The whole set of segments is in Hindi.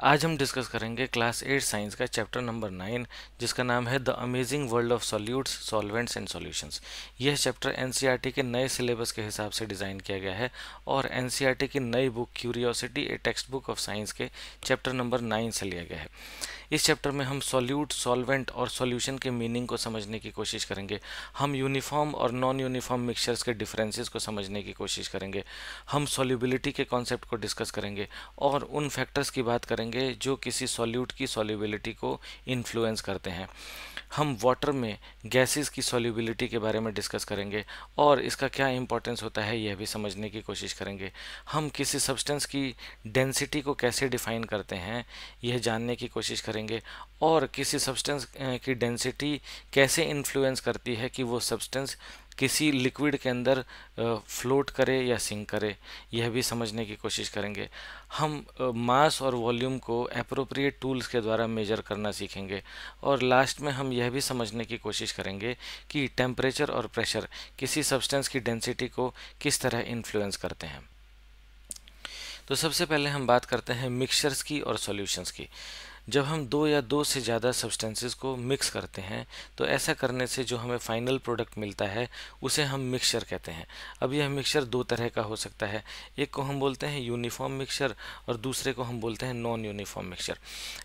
आज हम डिस्कस करेंगे क्लास 8 साइंस का चैप्टर नंबर 9 जिसका नाम है the amazing world of solutes solvents and solutions. यह चैप्टर एनसीईआरटी के नए सिलेबस के हिसाब से डिज़ाइन किया गया है और एनसीईआरटी की नई book curiosity A text book of science के चैप्टर नंबर 9 से लिया गया है। इस चैप्टर में हम सॉल्यूट, सॉल्वेंट और सॉल्यूशन के मीनिंग को समझने की कोशिश करेंगे। हम यूनिफॉर्म और नॉन यूनिफॉर्म मिक्सचर्स के डिफरेंसेस को समझने की कोशिश करेंगे। हम सॉल्युबिलिटी के कॉन्सेप्ट को डिस्कस करेंगे और उन फैक्टर्स की बात करेंगे जो किसी सॉल्यूट की सॉल्युबिलिटी को इन्फ्लुएंस करते हैं। हम वाटर में गैसेस की सॉल्युबिलिटी के बारे में डिस्कस करेंगे और इसका क्या इंपॉर्टेंस होता है यह भी समझने की कोशिश करेंगे। हम किसी सब्सटेंस की डेंसिटी को कैसे डिफाइन करते हैं यह जानने की कोशिश करेंगे और किसी सब्सटेंस की डेंसिटी कैसे इन्फ्लुएंस करती है कि वो सब्सटेंस किसी लिक्विड के अंदर फ्लोट करे या सिंक करे, यह भी समझने की कोशिश करेंगे। हम मास और वॉल्यूम को एप्रोप्रिएट टूल्स के द्वारा मेजर करना सीखेंगे और लास्ट में हम यह भी समझने की कोशिश करेंगे कि टेम्परेचर और प्रेशर किसी सब्सटेंस की डेंसिटी को किस तरह इन्फ्लुएंस करते हैं। तो सबसे पहले हम बात करते हैं मिक्सचर्स की और सॉल्यूशंस की। जब हम दो या दो से ज़्यादा सब्सटेंसेस को मिक्स करते हैं तो ऐसा करने से जो हमें फाइनल प्रोडक्ट मिलता है उसे हम मिक्सचर कहते हैं। अब यह मिक्सचर दो तरह का हो सकता है, एक को हम बोलते हैं यूनिफॉर्म मिक्सचर और दूसरे को हम बोलते हैं non uniform mixture.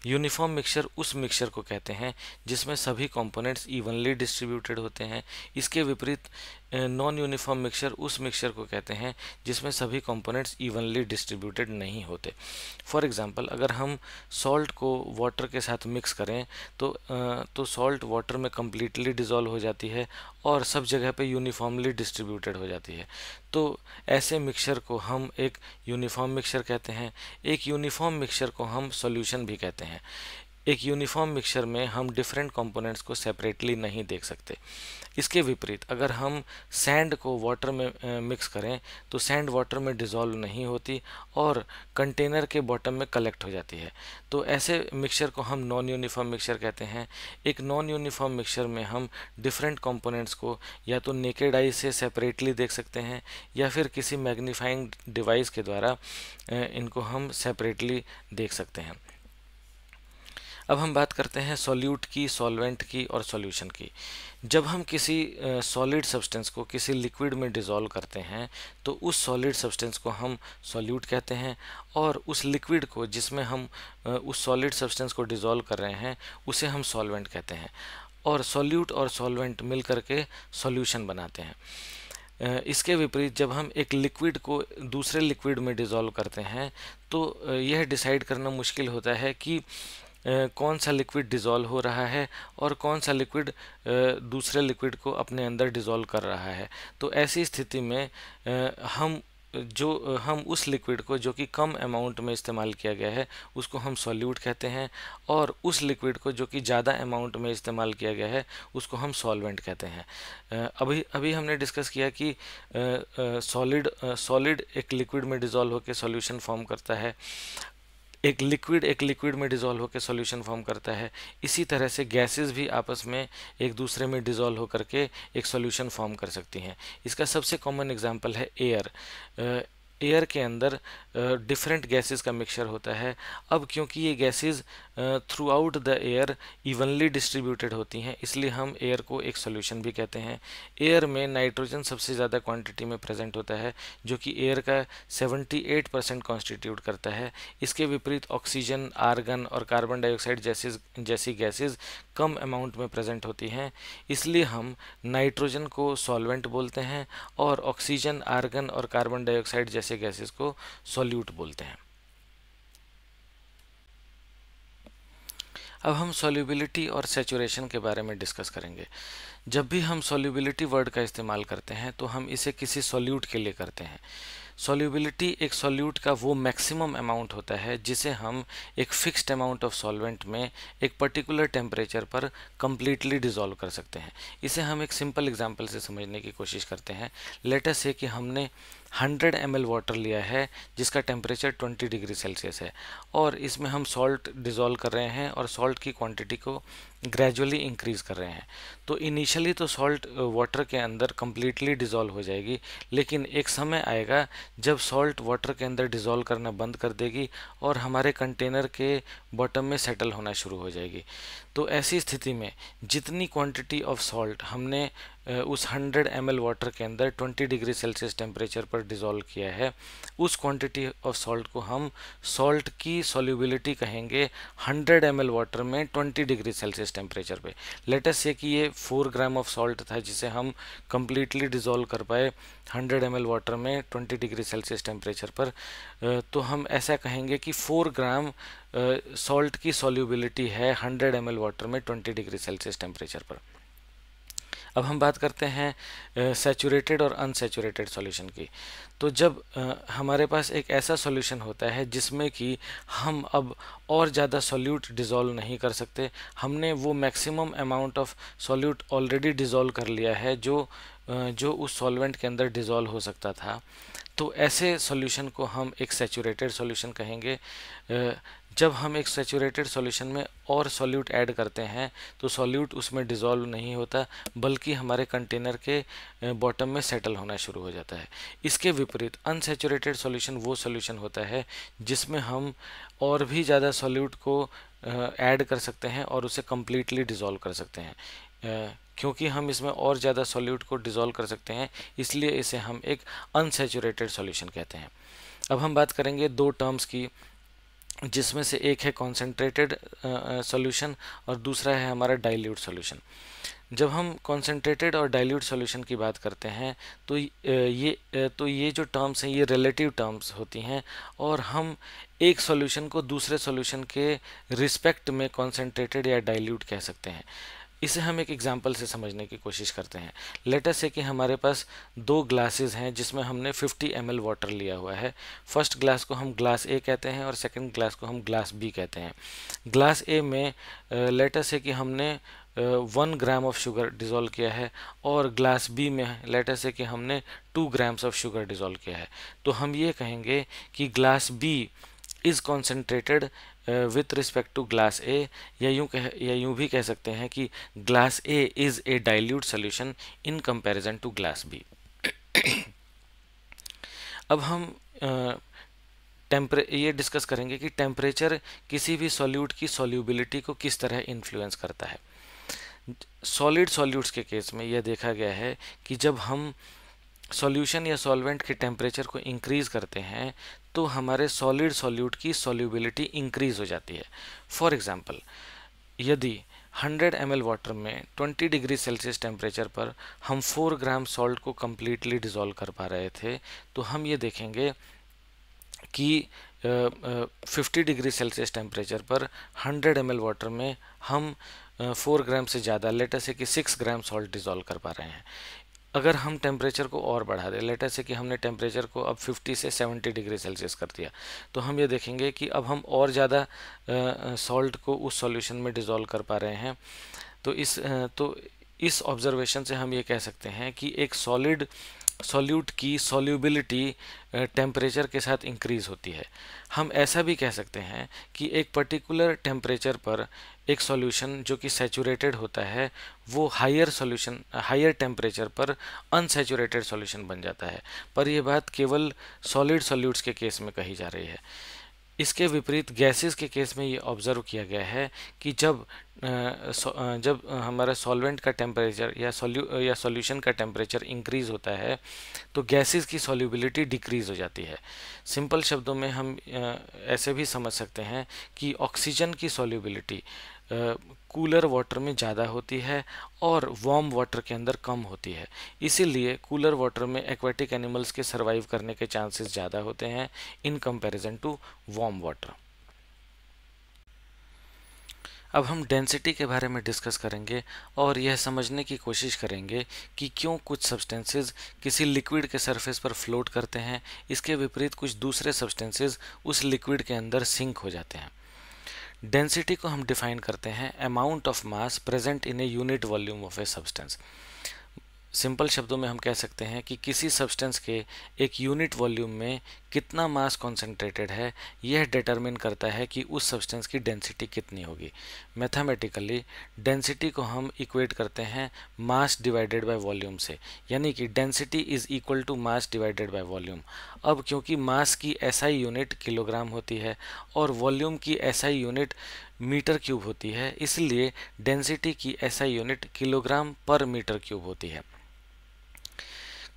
Uniform mixture उस मिक्सचर को कहते हैं जिसमें सभी कंपोनेंट्स इवनली डिस्ट्रीब्यूटेड होते हैं। इसके विपरीत नॉन यूनिफॉर्म मिक्सचर उस मिक्सचर को कहते हैं जिसमें सभी कंपोनेंट्स इवनली डिस्ट्रीब्यूटेड नहीं होते। फॉर एग्जांपल, अगर हम सॉल्ट को वाटर के साथ मिक्स करें तो सॉल्ट वाटर में कम्प्लीटली डिज़ोल्व हो जाती है और सब जगह पे यूनिफॉर्मली डिस्ट्रीब्यूटेड हो जाती है। तो ऐसे मिक्सचर को हम एक यूनिफॉर्म मिक्सचर कहते हैं। एक यूनिफॉर्म मिक्सचर को हम सॉल्यूशन भी कहते हैं। एक यूनिफॉर्म मिक्सचर में हम डिफरेंट कंपोनेंट्स को सेपरेटली नहीं देख सकते। इसके विपरीत अगर हम सैंड को वाटर में मिक्स करें तो सैंड वाटर में डिज़ोल्व नहीं होती और कंटेनर के बॉटम में कलेक्ट हो जाती है। तो ऐसे मिक्सचर को हम नॉन यूनिफॉर्म मिक्सचर कहते हैं। एक नॉन यूनिफॉर्म मिक्सचर में हम डिफरेंट कंपोनेंट्स को या तो नेकेड आई से सेपरेटली देख सकते हैं या फिर किसी मैग्नीफाइंग डिवाइस के द्वारा इनको हम सेपरेटली देख सकते हैं। अब हम बात करते हैं सॉल्यूट की, सॉल्वेंट की और सॉल्यूशन की। जब हम किसी सॉलिड सब्सटेंस को किसी लिक्विड में डिज़ोल्व करते हैं तो उस सॉलिड सब्सटेंस को हम सॉल्यूट कहते हैं और उस लिक्विड को जिसमें हम उस सॉलिड सब्सटेंस को डिज़ोल्व कर रहे हैं उसे हम सॉल्वेंट कहते हैं। और सॉल्यूट और सॉल्वेंट मिल करके सॉल्यूशन बनाते हैं। इसके विपरीत जब हम एक लिक्विड को दूसरे लिक्विड में डिज़ोल्व करते हैं तो यह डिसाइड करना मुश्किल होता है कि कौन सा लिक्विड डिज़ोल्व हो रहा है और कौन सा लिक्विड दूसरे लिक्विड को अपने अंदर डिज़ोल्व कर रहा है। तो ऐसी स्थिति में हम उस लिक्विड को जो कि कम अमाउंट में इस्तेमाल किया गया है उसको हम सॉल्यूट कहते हैं और उस लिक्विड को जो कि ज़्यादा अमाउंट में इस्तेमाल किया गया है उसको हम सॉल्वेंट कहते हैं। अभी हमने डिस्कस किया कि सॉलिड एक लिक्विड में डिज़ोल्व होकर सॉल्यूशन फॉर्म करता है, एक लिक्विड में डिज़ोल्व होकर सॉल्यूशन फॉर्म करता है। इसी तरह से गैसेस भी आपस में एक दूसरे में डिज़ोल्व होकर के एक सॉल्यूशन फॉर्म कर सकती हैं। इसका सबसे कॉमन एग्जांपल है एयर। एयर के अंदर डिफरेंट गैसेस का मिक्सचर होता है। अब क्योंकि ये gases through out the air evenly distributed होती हैं इसलिए हम एयर को एक सॉल्यूशन भी कहते हैं। एयर में नाइट्रोजन सबसे ज़्यादा क्वांटिटी में प्रेजेंट होता है जो कि एयर का 78% कॉन्स्टिट्यूट करता है। इसके विपरीत ऑक्सीजन, आर्गन और कार्बन डाइऑक्साइड जैसी गैसेस कम अमाउंट में प्रेजेंट होती हैं। इसलिए हम नाइट्रोजन को सॉल्वेंट बोलते हैं और ऑक्सीजन, आर्गन और कार्बन डाइऑक्साइड जैसे गैसेस को सॉल्यूट बोलते हैं। अब हम सॉल्युबिलिटी और सैचुरेशन के बारे में डिस्कस करेंगे। जब भी हम सॉल्युबिलिटी वर्ड का इस्तेमाल करते हैं तो हम इसे किसी सॉल्यूट के लिए करते हैं। सॉल्युबिलिटी एक सॉल्यूट का वो मैक्सिमम अमाउंट होता है जिसे हम एक फिक्स्ड अमाउंट ऑफ सॉल्वेंट में एक पर्टिकुलर टेम्परेचर पर कम्प्लीटली डिज़ोल्व कर सकते हैं। इसे हम एक सिंपल एग्जांपल से समझने की कोशिश करते हैं। लेट अस से कि हमने 100 ml वाटर लिया है जिसका टेम्परेचर 20 डिग्री सेल्सियस है, और इसमें हम सॉल्ट डिज़ोल्व कर रहे हैं और सॉल्ट की क्वांटिटी को ग्रेजुअली इंक्रीज़ कर रहे हैं। तो इनिशियली तो सॉल्ट वाटर के अंदर कम्प्लीटली डिज़ोल्व हो जाएगी, लेकिन एक समय आएगा जब सॉल्ट वाटर के अंदर डिज़ोल्व करना बंद कर देगी और हमारे कंटेनर के बॉटम में सेटल होना शुरू हो जाएगी। तो ऐसी स्थिति में जितनी क्वांटिटी ऑफ सॉल्ट हमने उस 100 ml वाटर के अंदर 20 डिग्री सेल्सियस टेम्परेचर पर डिज़ोल्व किया है, उस क्वांटिटी ऑफ सॉल्ट को हम सॉल्ट की सॉल्युबिलिटी कहेंगे 100 ml वाटर में 20 डिग्री सेल्सियस टेम्परेचर पे। लेट अस से कि ये 4 ग्राम ऑफ सॉल्ट था जिसे हम कम्प्लीटली डिज़ोल्व कर पाए 100 ml वाटर में 20 डिग्री सेल्सियस टेम्परेचर पर। तो हम ऐसा कहेंगे कि 4 ग्राम सॉल्ट की सॉल्युबिलिटी है 100 ml वाटर में 20 डिग्री सेल्सियस टेम्परेचर पर। अब हम बात करते हैं सैचुरेटेड और अनसैचुरेटेड सॉल्यूशन की। तो जब हमारे पास एक ऐसा सॉल्यूशन होता है जिसमें कि हम अब और ज़्यादा सॉल्यूट डिज़ोल्व नहीं कर सकते, हमने वो maximum amount of solute already dissolve कर लिया है जो उस सॉल्वेंट के अंदर डिज़ोल्व हो सकता था, तो ऐसे सॉल्यूशन को हम एक सैचुरेटेड सॉल्यूशन कहेंगे। जब हम एक सैचुरेटेड सॉल्यूशन में और सॉल्यूट ऐड करते हैं तो सॉल्यूट उसमें डिज़ोल्व नहीं होता, बल्कि हमारे कंटेनर के बॉटम में सेटल होना शुरू हो जाता है। इसके विपरीत अनसैचुरेटेड सॉल्यूशन वो सॉल्यूशन होता है जिसमें हम और भी ज़्यादा सॉल्यूट को ऐड कर सकते हैं और उसे कम्प्लीटली डिज़ोल्व कर सकते हैं। क्योंकि हम इसमें और ज़्यादा सॉल्यूट को डिज़ोल्व कर सकते हैं, इसलिए इसे हम एक अनसैचुरेटेड सॉल्यूशन कहते हैं। अब हम बात करेंगे दो टर्म्स की, जिसमें से एक है कॉन्सेंट्रेटेड सॉल्यूशन और दूसरा है हमारा डाइल्यूट सॉल्यूशन। जब हम कॉन्सेंट्रेटेड और डाइल्यूट सॉल्यूशन की बात करते हैं तो ये जो टर्म्स हैं ये रिलेटिव टर्म्स होती हैं, और हम एक सॉल्यूशन को दूसरे सॉल्यूशन के रिस्पेक्ट में कॉन्सेंट्रेटेड या डाइल्यूट कह सकते हैं। इसे हम एक एग्जांपल से समझने की कोशिश करते हैं। लेट अस से कि हमारे पास दो ग्लासेस हैं जिसमें हमने 50 ml वाटर लिया हुआ है। फर्स्ट ग्लास को हम ग्लास ए कहते हैं और सेकंड ग्लास को हम ग्लास बी कहते हैं। ग्लास ए में लेट अस से कि हमने 1 ग्राम ऑफ शुगर डिज़ोल्व किया है, और ग्लास बी में लेट अस से कि हमने 2 ग्राम्स ऑफ शुगर डिज़ोल्व किया है। तो हम ये कहेंगे कि glass B is concentrated with respect to glass A, या यूं भी कह सकते हैं कि glass A is a dilute solution in comparison to glass B. अब हम ये डिस्कस करेंगे कि टेम्परेचर किसी भी सॉल्यूट की सॉल्युबिलिटी को किस तरह इन्फ्लुएंस करता है। सॉलिड सॉल्यूट्स के केस में यह देखा गया है कि जब हम सॉल्यूशन या सॉल्वेंट के टेम्परेचर को इंक्रीज़ करते हैं तो हमारे सॉलिड सॉल्यूट की सॉल्युबिलिटी इंक्रीज़ हो जाती है। फॉर एग्ज़ाम्पल, यदि 100 ml वाटर में 20 डिग्री सेल्सियस टेम्परेचर पर हम 4 ग्राम सॉल्ट को कम्प्लीटली डिज़ोल्व कर पा रहे थे, तो हम ये देखेंगे कि 50 डिग्री सेल्सियस टेम्परेचर पर 100 ml वाटर में हम 4 ग्राम से ज़्यादा, लेट अस से कि 6 ग्राम सॉल्ट डिज़ोल्व कर पा रहे हैं। अगर हम टेम्परेचर को और बढ़ा दें, लेट अस से कि हमने टेम्परेचर को अब 50 से 70 डिग्री सेल्सियस कर दिया, तो हम ये देखेंगे कि अब हम और ज़्यादा सॉल्ट को उस सॉल्यूशन में डिज़ोल्व कर पा रहे हैं। तो इस ऑब्जर्वेशन से हम ये कह सकते हैं कि एक सॉलिड सॉल्यूट की सॉल्युबिलिटी टेम्परेचर के साथ इंक्रीज़ होती है। हम ऐसा भी कह सकते हैं कि एक पर्टिकुलर टेम्परेचर पर एक सॉल्यूशन जो कि सैचुरेटेड होता है वो हायर टेम्परेचर पर अनसैचुरेटेड सॉल्यूशन बन जाता है। पर यह बात केवल सॉलिड सॉल्यूट्स के केस में कही जा रही है। इसके विपरीत गैसेस के केस में ये ऑब्ज़र्व किया गया है कि जब हमारा सॉल्वेंट का टेम्परेचर या सॉल्यूशन का टेम्परेचर इंक्रीज़ होता है तो गैसेस की सॉल्युबिलिटी डिक्रीज़ हो जाती है। सिंपल शब्दों में हम ऐसे भी समझ सकते हैं कि ऑक्सीजन की सॉल्युबिलिटी कूलर वाटर में ज़्यादा होती है और वार्म वाटर के अंदर कम होती है। इसीलिए कूलर वाटर में एक्वेटिक एनिमल्स के सर्वाइव करने के चांसेस ज़्यादा होते हैं in comparison to warm water. अब हम डेंसिटी के बारे में डिस्कस करेंगे और यह समझने की कोशिश करेंगे कि क्यों कुछ सब्सटेंसेस किसी लिक्विड के सरफेस पर फ्लोट करते हैं, इसके विपरीत कुछ दूसरे सब्सटेंसेस उस लिक्विड के अंदर सिंक हो जाते हैं। डेंसिटी को हम डिफाइन करते हैं amount of mass present in a unit volume of a substance. Simple शब्दों में हम कह सकते हैं कि किसी सब्सटेंस के एक यूनिट वॉल्यूम में कितना मास कॉन्सेंट्रेटेड है, यह डिटरमिन करता है कि उस सब्सटेंस की डेंसिटी कितनी होगी। मैथमेटिकली डेंसिटी को हम इक्वेट करते हैं मास डिवाइडेड बाय वॉल्यूम से, यानी कि density is equal to mass divided by volume. अब क्योंकि मास की एसआई यूनिट किलोग्राम होती है और वॉल्यूम की एसआई यूनिट मीटर क्यूब होती है, इसलिए डेंसिटी की एसआई यूनिट किलोग्राम पर मीटर क्यूब होती है।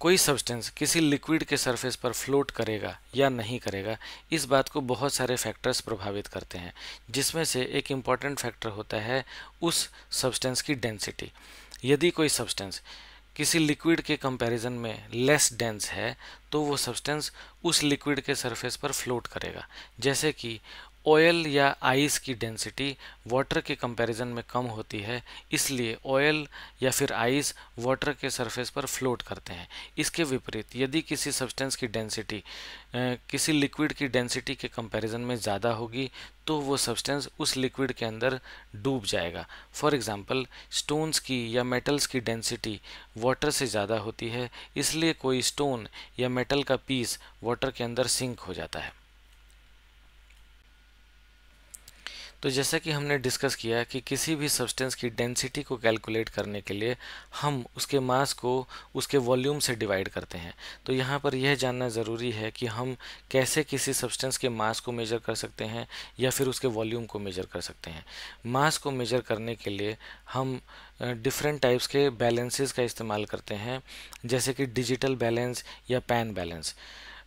कोई सब्सटेंस किसी लिक्विड के सरफेस पर फ्लोट करेगा या नहीं करेगा, इस बात को बहुत सारे फैक्टर्स प्रभावित करते हैं, जिसमें से एक इम्पॉर्टेंट फैक्टर होता है उस सब्सटेंस की डेंसिटी। यदि कोई सब्सटेंस किसी लिक्विड के कंपैरिजन में लेस डेंस है तो वो सब्सटेंस उस लिक्विड के सरफेस पर फ्लोट करेगा। जैसे कि ऑयल या आइस की डेंसिटी वाटर के कंपैरिजन में कम होती है, इसलिए ऑयल या फिर आइस वाटर के सरफेस पर फ्लोट करते हैं। इसके विपरीत यदि किसी सब्सटेंस की डेंसिटी किसी लिक्विड की डेंसिटी के कंपैरिजन में ज़्यादा होगी तो वो सब्सटेंस उस लिक्विड के अंदर डूब जाएगा। फॉर एग्जांपल स्टोन्स की या मेटल्स की डेंसिटी वाटर से ज़्यादा होती है, इसलिए कोई स्टोन या मेटल का पीस वाटर के अंदर सिंक हो जाता है। तो जैसा कि हमने डिस्कस किया कि किसी भी सब्सटेंस की डेंसिटी को कैलकुलेट करने के लिए हम उसके मास को उसके वॉल्यूम से डिवाइड करते हैं। तो यहाँ पर यह जानना ज़रूरी है कि हम कैसे किसी सब्सटेंस के मास को मेजर कर सकते हैं या फिर उसके वॉल्यूम को मेजर कर सकते हैं। मास को मेजर करने के लिए हम डिफरेंट टाइप्स के बैलेंसेस का इस्तेमाल करते हैं, जैसे कि डिजिटल बैलेंस या पैन बैलेंस।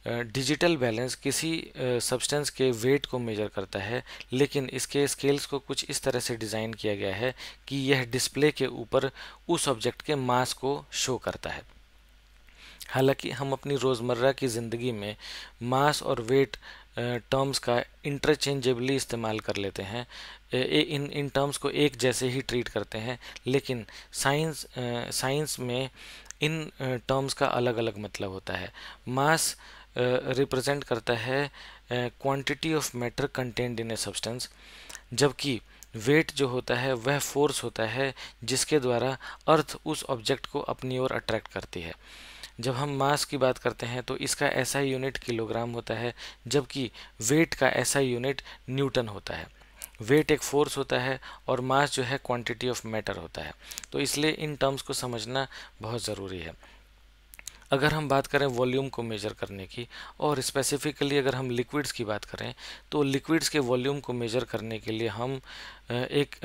डिजिटल बैलेंस किसी सब्सटेंस के वेट को मेजर करता है, लेकिन इसके स्केल्स को कुछ इस तरह से डिज़ाइन किया गया है कि यह डिस्प्ले के ऊपर उस ऑब्जेक्ट के मास को शो करता है। हालांकि हम अपनी रोज़मर्रा की ज़िंदगी में मास और वेट टर्म्स का इंटरचेंजेबली इस्तेमाल कर लेते हैं, इन टर्म्स को एक जैसे ही ट्रीट करते हैं, लेकिन साइंस में इन टर्म्स का अलग अलग मतलब होता है। मास रिप्रेजेंट करता है quantity of matter contained in a substance, जबकि वेट जो होता है वह फोर्स होता है जिसके द्वारा अर्थ उस ऑब्जेक्ट को अपनी ओर अट्रैक्ट करती है। जब हम मास की बात करते हैं तो इसका एसआई यूनिट किलोग्राम होता है, जबकि वेट का एसआई यूनिट न्यूटन होता है। वेट एक फोर्स होता है और मास जो है क्वांटिटी ऑफ मैटर होता है। तो इसलिए इन टर्म्स को समझना बहुत ज़रूरी है। अगर हम बात करें वॉल्यूम को मेजर करने की, और स्पेसिफिकली अगर हम लिक्विड्स की बात करें, तो लिक्विड्स के वॉल्यूम को मेजर करने के लिए हम एक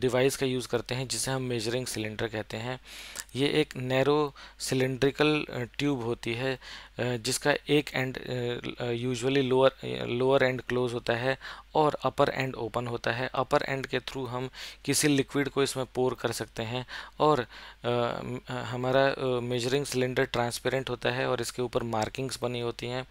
डिवाइस का यूज़ करते हैं जिसे हम मेजरिंग सिलेंडर कहते हैं। ये एक नैरो सिलेंड्रिकल ट्यूब होती है जिसका एक and usually lower and close होता है और अपर एंड ओपन होता है। अपर एंड के थ्रू हम किसी लिक्विड को इसमें पोर कर सकते हैं और हमारा मेजरिंग सिलेंडर ट्रांसपेरेंट होता है और इसके ऊपर मार्किंग्स बनी होती हैं।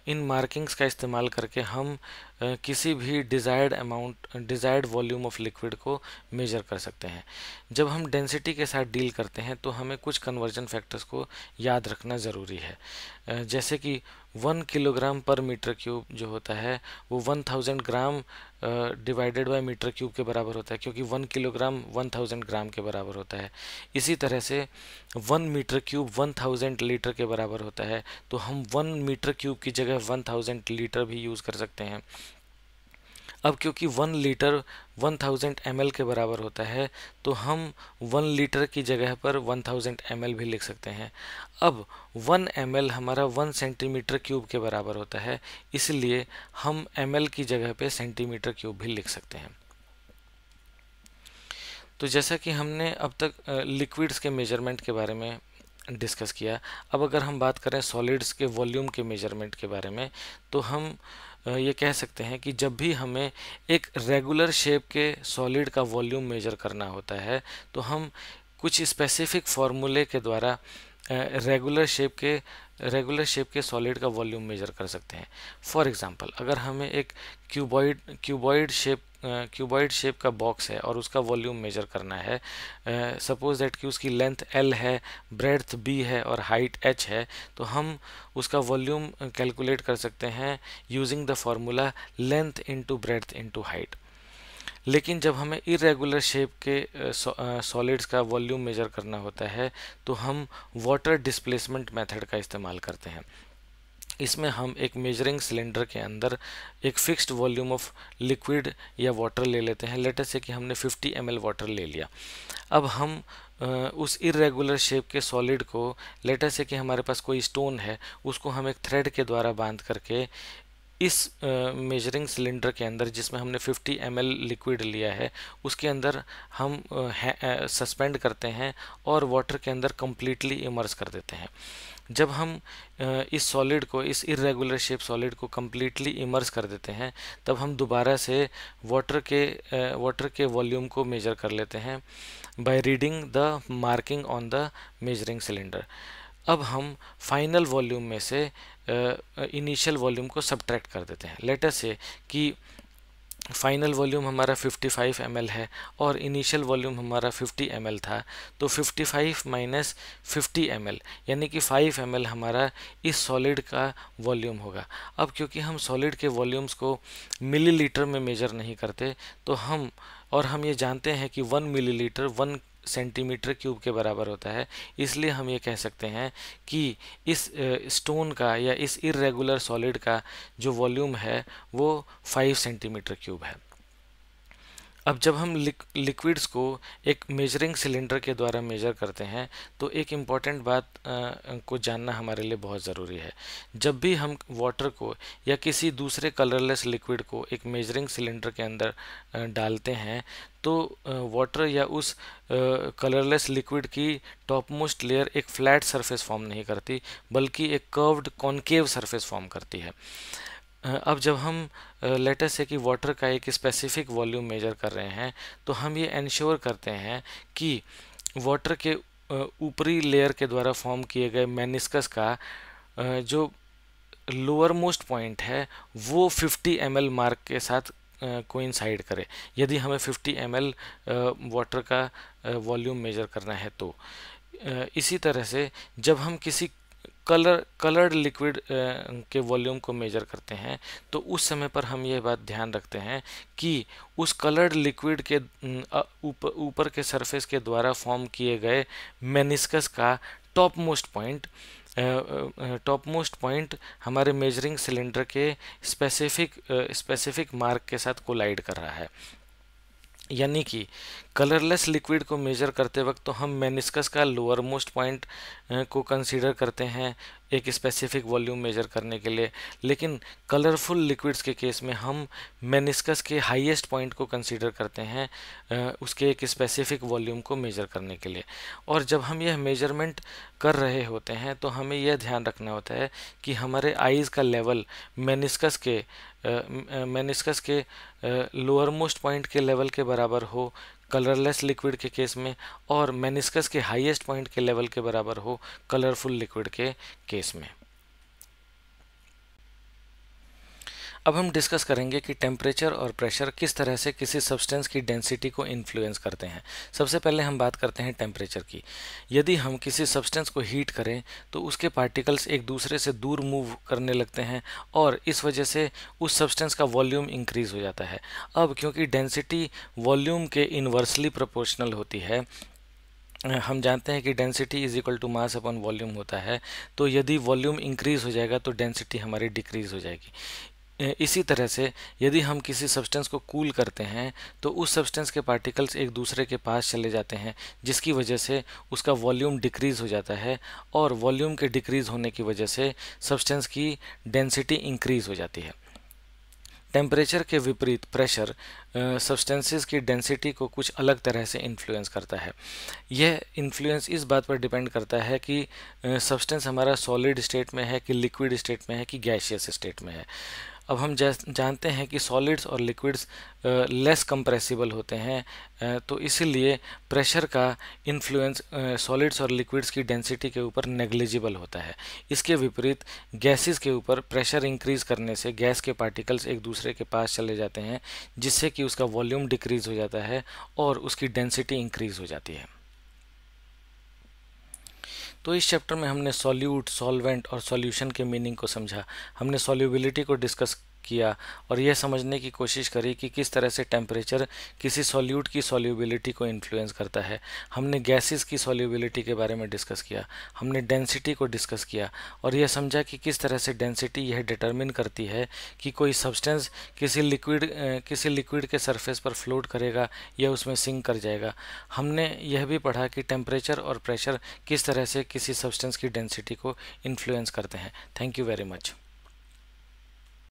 इन मार्किंग्स का इस्तेमाल करके हम किसी भी डिज़ायर्ड वॉल्यूम ऑफ लिक्विड को मेजर कर सकते हैं। जब हम डेंसिटी के साथ डील करते हैं तो हमें कुछ कन्वर्जन फैक्टर्स को याद रखना ज़रूरी है, जैसे कि 1 किलोग्राम पर मीटर क्यूब जो होता है वो 1000 gram divided by metre cube के बराबर होता है, क्योंकि 1 किलोग्राम 1000 ग्राम के बराबर होता है। इसी तरह से 1 मीटर क्यूब 1000 लीटर के बराबर होता है, तो हम 1 मीटर क्यूब की जगह 1000 लीटर भी यूज़ कर सकते हैं। अब क्योंकि 1 लीटर 1000 ml के बराबर होता है, तो हम 1 लीटर की जगह पर 1000 ml भी लिख सकते हैं। अब 1 ml हमारा 1 सेंटीमीटर क्यूब के बराबर होता है, इसलिए हम ml की जगह पे सेंटीमीटर क्यूब भी लिख सकते हैं। तो जैसा कि हमने अब तक लिक्विड्स के मेजरमेंट के बारे में डिस्कस किया, अब अगर हम बात करें सॉलिड्स के वॉल्यूम के मेजरमेंट के बारे में, तो हम ये कह सकते हैं कि जब भी हमें एक रेगुलर शेप के सॉलिड का वॉल्यूम मेजर करना होता है तो हम कुछ स्पेसिफिक फार्मूले के द्वारा रेगुलर शेप के सॉलिड का वॉल्यूम मेजर कर सकते हैं। फॉर एग्जांपल, अगर हमें एक क्यूबॉइड शेप का बॉक्स है और उसका वॉल्यूम मेजर करना है, सपोज दैट कि उसकी लेंथ L है, ब्रेड्थ B है और हाइट H है, तो हम उसका वॉल्यूम कैलकुलेट कर सकते हैं using the formula length into breadth into height. लेकिन जब हमें इरेगुलर शेप के सॉलिड्स का वॉल्यूम मेजर करना होता है तो हम वाटर डिस्प्लेसमेंट मेथड का इस्तेमाल करते हैं। इसमें हम एक मेजरिंग सिलेंडर के अंदर एक फिक्स्ड वॉल्यूम ऑफ लिक्विड या वाटर ले लेते हैं। लेट अस से कि हमने 50 ml वाटर ले लिया। अब हम उस इरेगुलर शेप के सॉलिड को, लेट अस से कि हमारे पास कोई स्टोन है, उसको हम एक थ्रेड के द्वारा बांध करके इस मेजरिंग सिलेंडर के अंदर जिसमें हमने 50 ml लिक्विड लिया है उसके अंदर हम सस्पेंड करते हैं और वाटर के अंदर कम्प्लीटली इमर्स कर देते हैं। जब हम इस सॉलिड को, इस इरेगुलर शेप सॉलिड को कम्प्लीटली इमर्स कर देते हैं तब हम दोबारा से वाटर के वॉल्यूम को मेजर कर लेते हैं by reading the marking on the measuring cylinder. अब हम फाइनल वॉल्यूम में से इनिशियल वॉल्यूम को सब्ट्रैक्ट कर देते हैं। लेट अस से कि फाइनल वॉल्यूम हमारा 55 ml है और इनिशियल वॉल्यूम हमारा 50 ml था, तो 55 माइनस 50 ml यानी कि 5 ml हमारा इस सॉलिड का वॉल्यूम होगा। अब क्योंकि हम सॉलिड के वॉल्यूम्स को मिलीलीटर में मेजर नहीं करते तो हम ये जानते हैं कि 1 मिलीलीटर 1 सेंटीमीटर क्यूब के बराबर होता है, इसलिए हम ये कह सकते हैं कि इस स्टोन का या इस इरेगुलर सॉलिड का जो वॉल्यूम है वो 5 सेंटीमीटर क्यूब है। अब जब हम लिक्विड्स को एक मेजरिंग सिलेंडर के द्वारा मेजर करते हैं तो एक इम्पॉर्टेंट बात को जानना हमारे लिए बहुत ज़रूरी है। जब भी हम वाटर को या किसी दूसरे कलरलेस लिक्विड को एक मेजरिंग सिलेंडर के अंदर डालते हैं तो वाटर या उस कलरलेस लिक्विड की टॉप मोस्ट लेयर एक फ्लैट सरफेस फॉर्म नहीं करती बल्कि एक कर्व्ड कॉन्केव सरफेस फॉर्म करती है। अब जब हम लेट अस से कि वाटर का एक स्पेसिफिक वॉल्यूम मेजर कर रहे हैं तो हम ये इंश्योर करते हैं कि वाटर के ऊपरी लेयर के द्वारा फॉर्म किए गए मेनिस्कस का जो लोअर मोस्ट पॉइंट है वो 50 ml मार्क के साथ कोइंसाइड करे। यदि हमें 50 ml वाटर का वॉल्यूम मेजर करना है तो इसी तरह से जब हम किसी कलर्ड लिक्विड के वॉल्यूम को मेजर करते हैं तो उस समय पर हम ये बात ध्यान रखते हैं कि उस कलर्ड लिक्विड के ऊपर के सरफेस के द्वारा फॉर्म किए गए मेनिस्कस का टॉप मोस्ट पॉइंट हमारे मेजरिंग सिलेंडर के स्पेसिफिक मार्क के साथ कोलाइड कर रहा है। यानी कि कलरलेस लिक्विड को मेजर करते वक्त तो हम मेनिस्कस का लोअर मोस्ट पॉइंट को कंसीडर करते हैं एक स्पेसिफिक वॉल्यूम मेजर करने के लिए, लेकिन कलरफुल लिक्विड्स के केस में हम मेनिस्कस के हाईएस्ट पॉइंट को कंसीडर करते हैं उसके एक स्पेसिफिक वॉल्यूम को मेजर करने के लिए। और जब हम यह मेजरमेंट कर रहे होते हैं तो हमें यह ध्यान रखना होता है कि हमारे आईज़ का लेवल मेनिस्कस के लोअर मोस्ट पॉइंट के लेवल के बराबर हो कलरलेस लिक्विड के केस में और मेनिस्कस के हाईएस्ट पॉइंट के लेवल के बराबर हो कलरफुल लिक्विड के केस में। अब हम डिस्कस करेंगे कि टेम्परेचर और प्रेशर किस तरह से किसी सब्सटेंस की डेंसिटी को इन्फ्लुएंस करते हैं। सबसे पहले हम बात करते हैं टेम्परेचर की। यदि हम किसी सब्सटेंस को हीट करें तो उसके पार्टिकल्स एक दूसरे से दूर मूव करने लगते हैं और इस वजह से उस सब्सटेंस का वॉल्यूम इंक्रीज हो जाता है। अब क्योंकि डेंसिटी वॉल्यूम के इन्वर्सली प्रोपोर्शनल होती है, हम जानते हैं कि density is equal to mass upon volume होता है, तो यदि वॉल्यूम इंक्रीज हो जाएगा तो डेंसिटी हमारी डिक्रीज हो जाएगी। इसी तरह से यदि हम किसी सब्सटेंस को कूल करते हैं तो उस सब्सटेंस के पार्टिकल्स एक दूसरे के पास चले जाते हैं जिसकी वजह से उसका वॉल्यूम डिक्रीज़ हो जाता है और वॉल्यूम के डिक्रीज़ होने की वजह से सब्सटेंस की डेंसिटी इंक्रीज़ हो जाती है। टेम्परेचर के विपरीत प्रेशर सब्सटेंसेस की डेंसिटी को कुछ अलग तरह से इन्फ्लुएंस करता है। यह इन्फ्लुएंस इस बात पर डिपेंड करता है कि सब्सटेंस हमारा सॉलिड स्टेट में है कि लिक्विड स्टेट में है कि गैसियस स्टेट में है। अब हम जानते हैं कि सॉलिड्स और लिक्विड्स लेस कंप्रेसिबल होते हैं, तो इसीलिए प्रेशर का इन्फ्लुएंस सॉलिड्स और लिक्विड्स की डेंसिटी के ऊपर नेग्लिजिबल होता है। इसके विपरीत गैसेस के ऊपर प्रेशर इंक्रीज करने से गैस के पार्टिकल्स एक दूसरे के पास चले जाते हैं जिससे कि उसका वॉल्यूम डिक्रीज हो जाता है और उसकी डेंसिटी इंक्रीज हो जाती है। तो इस चैप्टर में हमने सॉल्यूट, सॉल्वेंट और सॉल्यूशन के मीनिंग को समझा। हमने सॉल्युबिलिटी को डिस्कस किया और यह समझने की कोशिश करी कि किस तरह से टेम्परेचर किसी सॉल्यूट की सॉल्युबिलिटी को इन्फ्लुएंस करता है। हमने गैसेस की सॉल्युबिलिटी के बारे में डिस्कस किया, हमने डेंसिटी को डिस्कस किया और यह समझा कि किस तरह से डेंसिटी यह डिटरमिन करती है कि कोई सब्सटेंस किसी लिक्विड के सरफेस पर फ्लोट करेगा या उसमें सिंक कर जाएगा। हमने यह भी पढ़ा कि टेम्परेचर और प्रेशर किस तरह से किसी सब्सटेंस की डेंसिटी को इन्फ्लुएंस करते हैं। Thank you very much.